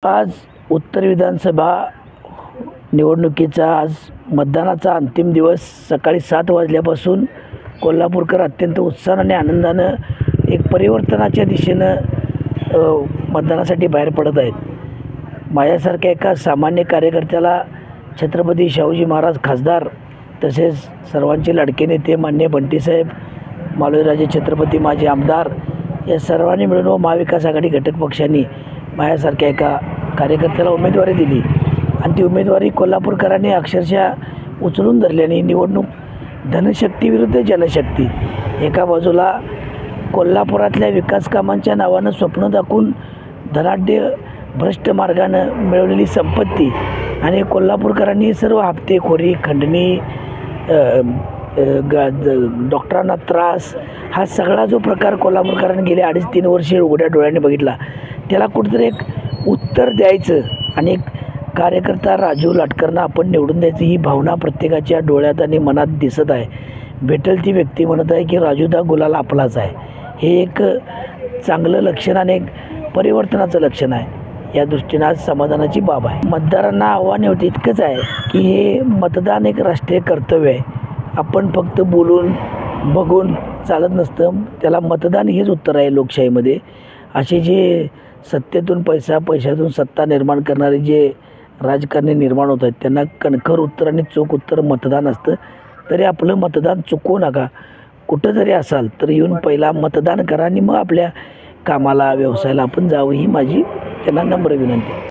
आज उत्तर विधानसभा निवडणुकीचा आज मतदानाचा अंतिम दिवस सकाळी 7 वाजल्यापासून कोल्हापूरकर अत्यंत उत्साहाने आनंदानं एक परिवर्तनाच्या दिशेनं मतदानासाठी बाहेर पडत आहेत। माझ्यासारख्या एका सामान्य कार्यकर्त्याला छत्रपती शाहूजी महाराज खासदार तसेच सर्वांचे लाडके नेते माननीय बंटीसाहेब मालोजीराजे छत्रपती माजी आमदार या सर्वांनी मिळून व महाविकास आघाडी घटक पक्षांनी माझ्यासारख्या एका कार्यकर्त्याला उमेदवारी दिली आणि ती उमेदवारी कोल्हापूरकरांनी अक्षरशः उचलून धरल्याने निवडणूक धनशक्ती विरुद्ध जनशक्ती, एका बाजूला कोल्हापुरातल्या विकास कामांच्या नावानं स्वप्न दाखवून धनाढ्य भ्रष्ट मार्गानं मिळवलेली संपत्ती आणि कोल्हापूरकरांनी सर्व हप्तेखोरी खंडणी डॉक्टरांना त्रास हा सगळा जो प्रकार कोल्हापूरकरांनी गेले 2.5-3 वर्षे उघड्या डोळ्याने बघितला, त्याला कुठेतरी एक उत्तर द्यायचं आणि एक कार्यकर्ता राजू लाटकरना आपण निवडून द्यायचं ही भावना प्रत्येकाच्या डोळ्यात आणि मनात दिसत आहे। भेटेल ती व्यक्ती म्हणत आहे की राजूदा गुलाल आपलाच आहे। हे एक चांगलं लक्षण आणि एक परिवर्तनाचं लक्षण आहे। या दृष्टीनं आज समाधानाची बाब आहे। मतदारांना आव्हान इतकंच आहे की हे मतदान एक राष्ट्रीय कर्तव्य आहे। आपण फक्त बोलून बघून चालत नसतं, त्याला मतदान हेच उत्तर आहे। लोकशाहीमध्ये असे जे सत्तेतून पैसा, पैशातून सत्ता निर्माण करणारे जे राजकारणी निर्माण होत आहेत त्यांना कणखर उत्तर आणि चोख उत्तर मतदान असतं। तरी आपलं मतदान चुकवू नका। कुठं जरी असाल तर येऊन पहिला मतदान करा आणि मग आपल्या कामाला व्यवसायाला आपण जावं, ही माझी त्यांना नम्र विनंती आहे।